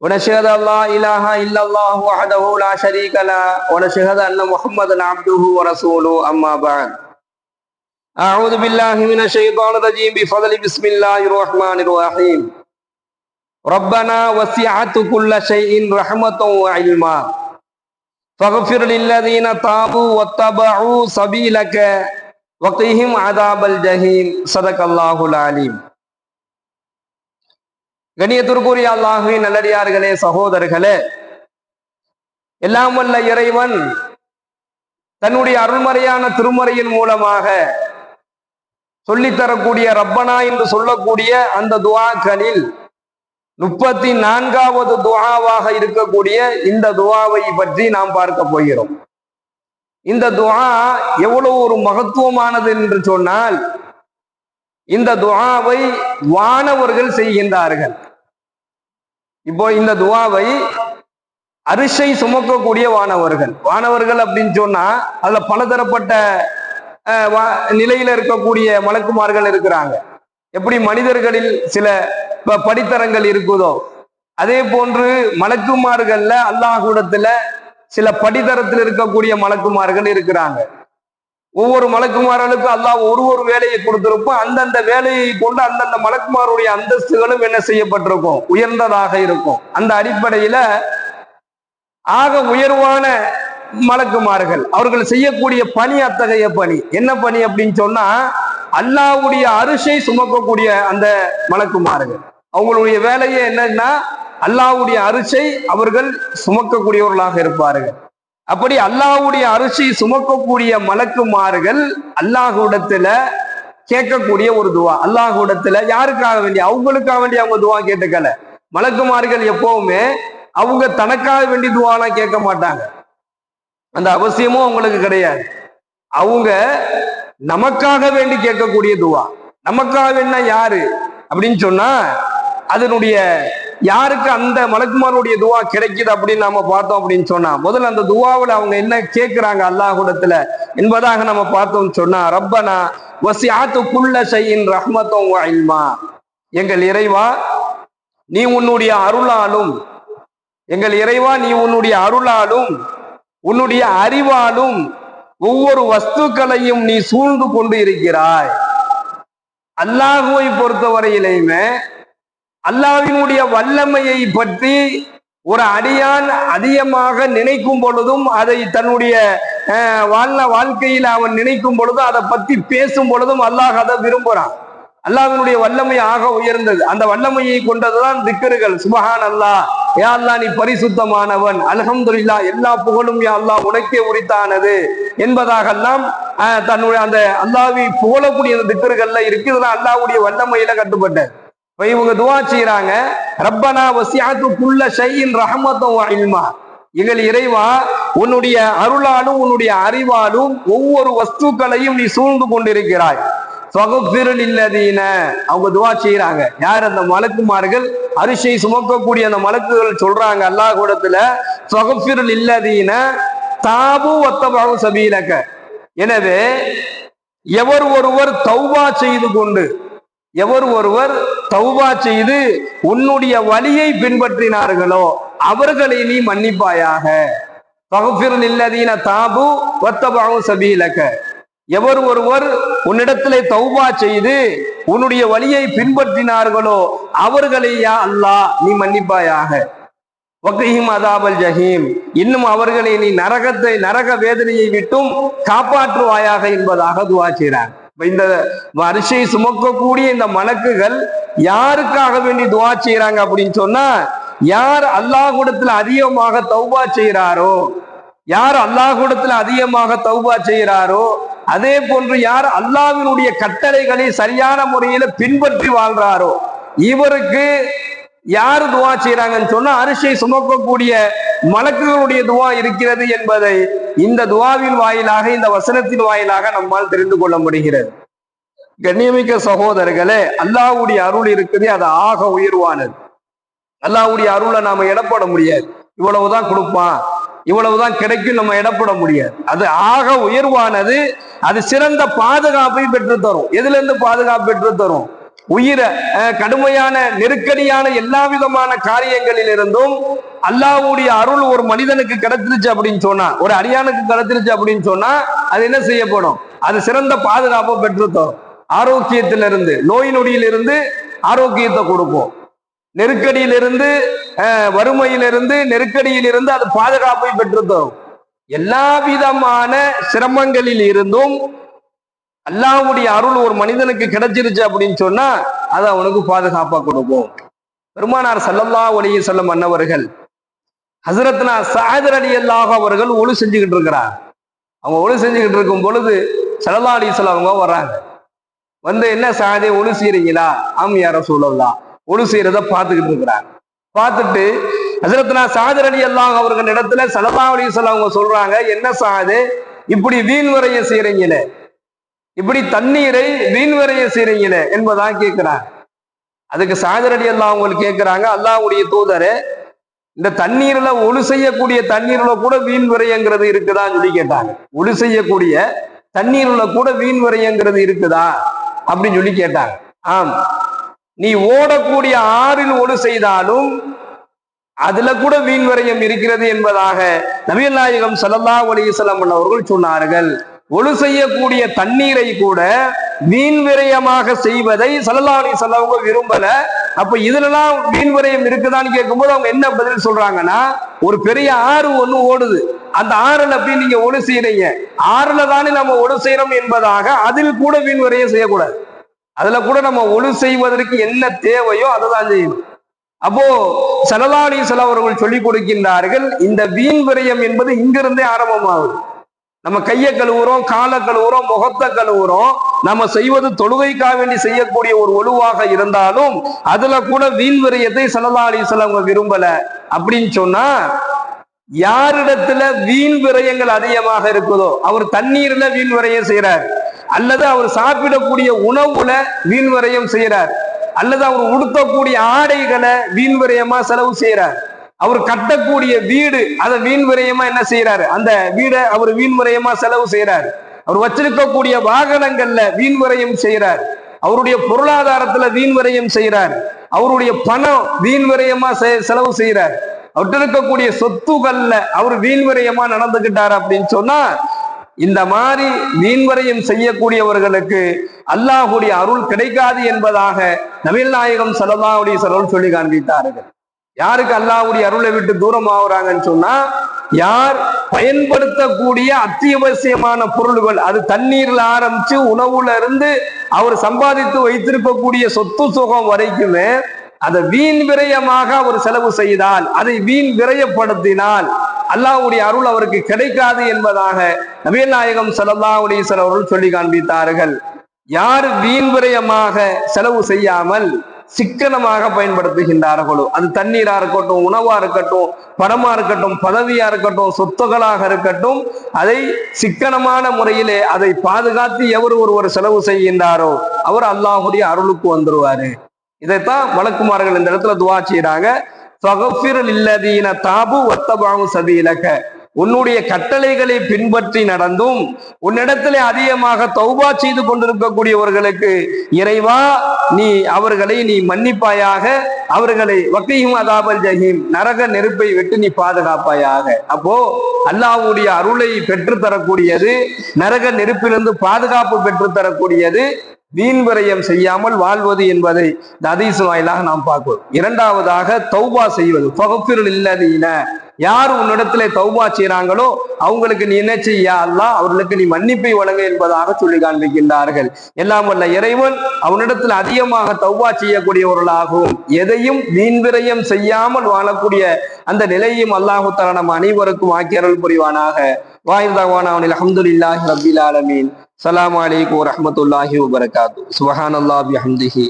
ونشهد أن لا إله إلا الله وحده لا شريك له ونشهد أن محمدا عبده ورسوله أما بعد أعوذ بالله من الشيطان الرجيم بفضل بسم الله الرحمن الرحيم ربنا وسعت كل شيء رحمة وعلما فاغفر للذين تابوا واتبعوا سبيلك وقهم عذاب الجحيم صدق الله العليم. கண்ணியத்திற்குரிய அல்லாஹ்வின் நல்லடியார்களே, சகோதரர்களே, எல்லாம் வல்ல இறைவன் தன்னுடைய அருள்மறையான திருமறையின் மூலமாக சொல்லித்தரக்கூடிய ரப்பனா என்று சொல்லக்கூடிய அந்த துஆக்களில் 34வது துஆவாக இருக்கக்கூடிய இந்த துஆவை பற்றி நாம் பார்க்க போகிறோம். இந்த துஆ எவ்வளவு ஒரு மகத்துவமானது என்று சொன்னால், இந்த துஆவை வானவர்கள் செய்கின்றார்கள். இப்போ இந்த துஆவை அரிசை சுமக்கக்கூடிய வானவர்கள் அப்படின்னு சொன்னா அதுல பலதரப்பட்ட நிலையில இருக்கக்கூடிய மலக்குமார்கள் இருக்கிறாங்க. எப்படி மனிதர்களில் சில படித்தரங்கள் இருக்குதோ அதே போன்று மலக்குமார்கள்ல அல்லாஹ்விடத்துல சில படித்தரத்தில் இருக்கக்கூடிய மலக்குமார்கள் இருக்கிறாங்க. ஒவ்வொரு மலக்குமார்களுக்கும் அல்லாஹ் ஒரு வேலையை கொடுத்திருப்போம். அந்தந்த வேலையை கொண்டு அந்தந்த மலக்குமாருடைய அந்தஸ்துகளும் என்ன செய்யப்பட்டிருக்கும், உயர்ந்ததாக இருக்கும். அந்த அடிப்படையில ஆக உயர்வான மலக்குமார்கள் அவர்கள் செய்யக்கூடிய பணி அத்தகைய பணி. என்ன பணி அப்படின்னு சொன்னா, அல்லாஹ்வுடைய அரிசை சுமக்கக்கூடிய அந்த மலக்குமார்கள் அவங்களுடைய வேலையே என்னன்னா அல்லாஹ்வுடைய அரிசை அவர்கள் சுமக்கக்கூடியவர்களாக இருப்பார்கள். அப்படி அல்லாஹ்வுடைய அரிசை சுமக்கக்கூடிய மலக்குமார்கள் அல்லாஹ்விடத்துல கேட்கக்கூடிய ஒரு துவா. அல்லாஹ்விடத்துல யாருக்காக வேண்டி, அவங்களுக்காக வேண்டி அவங்க துவா கேட்டுக்கல. மலக்குமார்கள் எப்பவுமே அவங்க தனக்காக வேண்டி துவாலாம் கேட்க மாட்டாங்க, அந்த அவசியமும் அவங்களுக்கு கிடையாது. அவங்க நமக்காக வேண்டி கேட்கக்கூடிய துவா. நமக்காக வேணா யாரு அப்படின்னு சொன்னா, அதனுடைய யாருக்கு அந்த மலக்குமாருடைய துவா கிடைக்குது அப்படின்னு நாம பார்த்தோம் அப்படின்னு சொன்னா, முதல்ல அந்த துவாவில் அவங்க என்ன கேட்கிறாங்க அல்லாஹ்விடத்துல என்பதாக நம்ம பார்த்தோம் சொன்னா, ரப்பனா வசிஅத் குல்ல ஷைஇன் ரஹ்மத்தன் வ இல்மா, எங்கள் இறைவா நீ உன்னுடைய அருளாலும், எங்கள் இறைவா நீ உன்னுடைய அருளாலும் உன்னுடைய அறிவாலும் ஒவ்வொரு வஸ்துக்களையும் நீ சூழ்ந்து கொண்டு இருக்கிறாய். அல்லாஹுவை பொறுத்தவரையிலையுமே அல்லாஹ்வினுடைய வல்லமையை பற்றி ஒரு அடியான் அதிகமாக நினைக்கும் பொழுதும், அதை தன்னுடைய வாழ்க்கையில அவன் நினைக்கும் பொழுதும், அதை பத்தி பேசும் பொழுதும் அல்லாஹ் அதை விரும்புறான். அல்லாஹ்வினுடைய வல்லமை ஆக உயர்ந்தது. அந்த வல்லமையை கொண்டதுதான் திக்ருகள். சுபஹான் அல்லாஹ், யா அல்லாஹ் நீ பரிசுத்தமானவன், அல்ஹம்துலில்லாஹ் எல்லா புகழும் யா அல்லாஹ் உனக்கே உரித்தானது என்பதாகலாம் தன்னுடைய அந்த அல்லாஹ்வை புகழக்கூடிய திக்ருகள்ல இருக்கு. இதெல்லாம் அல்லாஹ்வுடைய வல்லமையில கட்டுப்பட்டது. இப்ப இவங்க துவா செய்யறாங்க, ரப்பனா வசிஅத் குல்ல ஷைஇன் ரஹ்மத்தன் வ இல்மா, எங்கள் இறைவா உன்னுடைய அருளாலும் உன்னுடைய அறிவாலும் ஒவ்வொரு வஸ்துக்களையும் நீ சூழ்ந்து கொண்டிருக்கிறாய். ஃபக்ஃபிர் லில்லதீன, அவங்க துவா செய்யறாங்க. யார்? அந்த மலக்குமார்கள், அரிசை சுமக்கக்கூடிய அந்த மலக்குகள் சொல்றாங்க அல்லாஹ்விடத்துல, ஃபக்ஃபிர் லில்லதீன தாபு வத்தபஉ சபீலக, எனவே எவர் ஒருவர் தௌபா செய்து கொண்டு, எவர் ஒருவர் தௌபா செய்து உன்னுடைய வழியை பின்பற்றினார்களோ அவர்களை நீ மன்னிப்பாயாக. ஃபக்ஃபிர் லில்லதீன தாபு வத்தபஉ சபீலக, எவர் ஒருவர் உன்னிடத்திலே தௌபா செய்து உன்னுடைய வழியை பின்பற்றினார்களோ அவர்களை யா அல்லாஹ் நீ மன்னிப்பாயாக. வக்ஹிம் அதாபல் ஜஹீம், இன்னும் அவர்களை நீ நரக வேதனையை விட்டும் காப்பாற்றுவாயாக என்பதாக துஆ செய்றாங்க. இந்த அரிசை சுமக்கக்கூடிய இந்த மலக்குகள் யாருக்காக வேண்டி துஆ செய்யறாங்க அப்படின்னு சொன்னா, யார் அல்லாஹ்விடத்துல அதிகமாக தௌபா செய்யறாரோ, யார் அல்லாஹ்விடத்துல அதிகமாக தௌபா செய்யறாரோ, அதே போன்று யார் அல்லாஹ்வினுடைய கட்டளைகளை சரியான முறையில பின்பற்றி வாழ்றாரோ, இவருக்கு யார் துவா செய்யறாங்கன்னு சொன்னா அரிசை சுமக்கக்கூடிய மலக்குகளுடைய துவா இருக்கிறது என்பதை இந்த துவாவின் வாயிலாக, இந்த வசனத்தின் வாயிலாக நம்மால் தெரிந்து கொள்ள முடிகிறது. கண்ணியமிக்க சகோதரர்களே, அல்லாஹ்வுடைய அருள் இருக்குது, அது ஆக உயர்வானது. அல்லாஹ்வுடைய அருளை நாம எடப்பட முடியாது. இவ்வளவுதான் கொடுப்பான், இவ்வளவுதான் கிடைக்கும் நம்ம எடப்பட முடியாது. அது ஆக உயர்வானது. அது சிறந்த பாதுகாப்பை பெற்று தரும். எதுல இருந்து பாதுகாப்பு பெற்று தரும்? உயிரை கடுமையான நெருக்கடியான எல்லா விதமான காரியங்களில் இருந்தும் அல்லாஹ்வுடைய அருள் ஒரு மனிதனுக்கு கிடைச்சிருச்சு அப்படின்னு சொன்னா, ஒரு அடியானுக்கு கிடைச்சிருச்சு அப்படின்னு சொன்னா அது என்ன செய்யப்படும்? அது சிறந்த பாதுகாப்பை பெற்றுத்தரும். ஆரோக்கியத்திலிருந்து, நோய் நொடியிலிருந்து ஆரோக்கியத்தை கொடுக்கும். நெருக்கடியிலிருந்து, வறுமையிலிருந்து, நெருக்கடியிலிருந்து அது பாதுகாப்பை பெற்றுத்தரும். எல்லா விதமான சிரமங்களில் இருந்தும் அல்லாஹ்வுடைய அருள் ஒரு மனிதனுக்கு கிடைச்சிருச்சு அப்படின்னு சொன்னா அது அவனுக்கு பாதுகாப்பா கொடுக்கும். பெருமானார் ஸல்லல்லாஹு அலைஹி வஸல்லம் அன்னவர்கள் ஹஸரத்னா ஸஅத் ரலியல்லாஹு அவர்கள் ஒளு செஞ்சுக்கிட்டு இருக்கிறாங்க. அவங்க ஒளு செஞ்சுக்கிட்டு இருக்கும் பொழுது ஸல்லல்லாஹு அலைஹி வஸல்லம் அவங்க வர்றாங்க. வந்து, என்ன ஸஅதே ஒளு செய்றீங்களா? ஆம் யா ரசூலல்லாஹ். ஒளு செய்யறத பார்த்துக்கிட்டு இருக்கிறாங்க. பார்த்துட்டு ஹஸரத்னா ஸஅத் ரலியல்லாஹு அவர்கள் இடத்துல ஸல்லல்லாஹு அலைஹி வஸல்லம் அவங்க சொல்றாங்க, என்ன ஸஅதே இப்படி வீண் விரய செய்றீங்களே, இப்படி தண்ணீரை வீண் விரய செய்றீங்களே என்பதா கேட்கிறாங்க. அதுக்கு ஸஅத் ரலியல்லாஹு அவங்க கேட்கிறாங்க, அல்லாஹ்வுடைய தூதரே, இந்த தண்ணீர்ல ஒளு செய்யக்கூடிய தண்ணீர்ல கூட வீண் விரயங்கிறது இருக்குதான்னு சொல்லி கேட்டாங்க. ஒளு செய்யக்கூடிய தண்ணீர்ல கூட வீண் விரயங்கிறது இருக்குதா அப்படின்னு சொல்லி கேட்டாங்க. ஆம், நீ ஓடக்கூடிய ஆறில் ஒளு செய்தாலும் அதுல கூட வீண் விரயம் இருக்கிறது என்பதாக நபிகள் நாயகம் ஸல்லல்லாஹு அலைஹி வஸல்லம் அவர்கள் சொன்னார்கள். ஒளு செய்யக்கூடிய தண்ணீரை கூட வீண் விரயமாக செய்வதை ஸல்லல்லாஹு அலைஹி வஸல்லம் அவங்க விரும்பல. அப்ப இதுலலாம் வீண் விரயம் இருக்குதான்னு கேட்கும்போது அவங்க என்ன பதில் சொல்றாங்கன்னா, ஒரு பெரிய ஆறு ஒண்ணு ஓடுது, அந்த ஆறுல போய் நீங்க ஒளு செய்யறீங்க, ஆறுல தானே நம்ம ஒளு செய்யறோம் என்பதாக அதில் கூட வீண் விரயம் செய்யக்கூடாது. அதுல கூட நம்ம ஒளு செய்வதற்கு என்ன தேவையோ அதை தான் செய்யணும். அப்போ ஸல்லல்லாஹு அலைஹி வஸல்லம் அவர்கள் சொல்லிக் கொடுக்கின்றார்கள், இந்த வீண் விரயம் என்பது இங்கிருந்தே ஆரம்பமாகுது. நம்ம கையை கழுவுறோம், காலை கழுவுறோம், முகத்தை கழுவுறோம், நம்ம செய்வது தொழுகைக்காக வேண்டி செய்யக்கூடிய ஒரு ஒழுவாக இருந்தாலும் அதுல கூட வீண் விரயத்தை ஸல்லல்லாஹு அலைஹி வஸல்லம் அவங்க விரும்பல. அப்படின்னு சொன்னா, யாரிடத்துல வீண் விரயங்கள் அதிகமாக இருக்குதோ அவர் தண்ணீர்ல வீண் விரயம் செய்யறார், அல்லது அவர் சாப்பிடக்கூடிய உணவுல வீண் விரயம் செய்யறார், அல்லது அவர் உடுத்தக்கூடிய ஆடைகளை வீண் விரயமா செலவு செய்யறார், அவர் கட்டக்கூடிய வீடு அதை வீண் விரயமா என்ன செய்யறாரு, அந்த வீடை அவர் வீண் விரயமா செலவு செய்யறாரு, அவர் வச்சிருக்கக்கூடிய வாகனங்கள்ல வீண் விரயம் செய்யறார், அவருடைய பொருளாதாரத்துல வீண் விரயம் செய்யறார், அவருடைய பணம் வீண் விரயமா செலவு செய்யறார், அவர்கிட்ட இருக்கக்கூடிய சொத்துக்கள்ல அவர் வீண் விரயமா நடந்துகிட்டார் அப்படின்னு சொன்னா, இந்த மாதிரி வீண் விரயம் செய்யக்கூடியவர்களுக்கு அல்லாஹ்வுடைய அருள் கிடைக்காது என்பதாக நபிகள் நாயகம் ஸல்லல்லாஹு அலைஹி வஸல்லம் சொல்லி காண்பித்தார்கள். யாருக்கு அல்லாஹ்வுடைய அருளை விட்டு தூரம் ஆகுறாங்கன்னு சொன்னா, யார் பயன்படுத்தக்கூடிய அத்தியாவசியமான பொருள்கள், அது தண்ணீர்ல ஆரம்பிச்சு உணவுல இருந்து அவர் சம்பாதித்து வைத்திருக்கக்கூடிய சொத்து சுகம் வரைக்குமே அதை வீண் விரயமாக அவர் செலவு செய்தால், அதை வீண் விரயப்படுத்தினால் அல்லாஹ்வுடைய அருள் அவருக்கு கிடைக்காது என்பதாக நபிகள் நாயகம் ஸல்லல்லாஹு அலைஹி வஸல்லம் அவர்கள் சொல்லி காண்பித்தார்கள். யார் வீண் விரயமாக செலவு செய்யாமல் சிக்கனமாக பயன்படுத்துகின்றார்களோ, அது தண்ணீரா இருக்கட்டும், உணவா இருக்கட்டும், பணமா இருக்கட்டும், பதவியா இருக்கட்டும், சொத்துகளாக இருக்கட்டும், அதை சிக்கனமான முறையிலே அதை பாதுகாத்து எவர் ஒருவர் செலவு செய்கின்றாரோ அவர் அல்லாஹ்வுடைய அருளுக்கு வந்துருவாரு. இதைத்தான் வழக்குமார்கள் இந்த இடத்துல துவா செய்யறாங்க. ஃபக்ஃபிர் லில்லதீன தாபு வத்தபஉ சபீலக, உன்னுடைய கட்டளைகளை பின்பற்றி நடந்தும் உன்னிடத்திலே அதிகமாக தௌபா செய்து கொண்டிருக்கக்கூடியவர்களுக்கு இறைவா நீ அவர்களை நீ மன்னிப்பாயாக, அவர்களை வக்கீஹும் அதாபல் ஜஹீம், நரக நெருப்பை விட்டு நீ பாதுகாப்பாயாக. அப்போ அல்லாஹ்வுடைய அருளை பெற்று தரக்கூடியது, நரக நெருப்பிலிருந்து பாதுகாப்பு பெற்று தரக்கூடியது வீண் விரயம் செய்யாமல் வாழ்வது என்பதை இந்த ஹதீஸ் வாயிலாக நாம் பார்க்கிறோம். இரண்டாவதாக தௌபா செய்வது. ஃபக்ஃபிர் லில்லதீன, யார் உன்னிடத்திலே தௌபா செய்யறாங்களோ அவங்களுக்கு நீ என்ன செய்ய, அல்லாஹ் அவர்களுக்கு நீ மன்னிப்பை வழங்க என்பதாக சொல்லி காண்பிக்கின்றார்கள். எல்லாம் வல்ல இறைவன் அவனிடத்தில் அதிகமாக தௌபா செய்யக்கூடியவர்களாகவும் எதையும் வீண் விரயம் செய்யாமல் வாழக்கூடிய அந்த நிலையும் அல்லாஹு தஆலா நம் அனைவருக்கும் ஆக்கி அருள் புரிவானாக. வாயிதாவானா அல்ஹம்துலில்லாஹி ரப்பில் ஆலமீன். ஸலாமு அலைக்கும் வரஹ்மத்துல்லாஹி வபரகாத்துஹு. சுப்ஹானல்லாஹி வபிஹம்திஹி.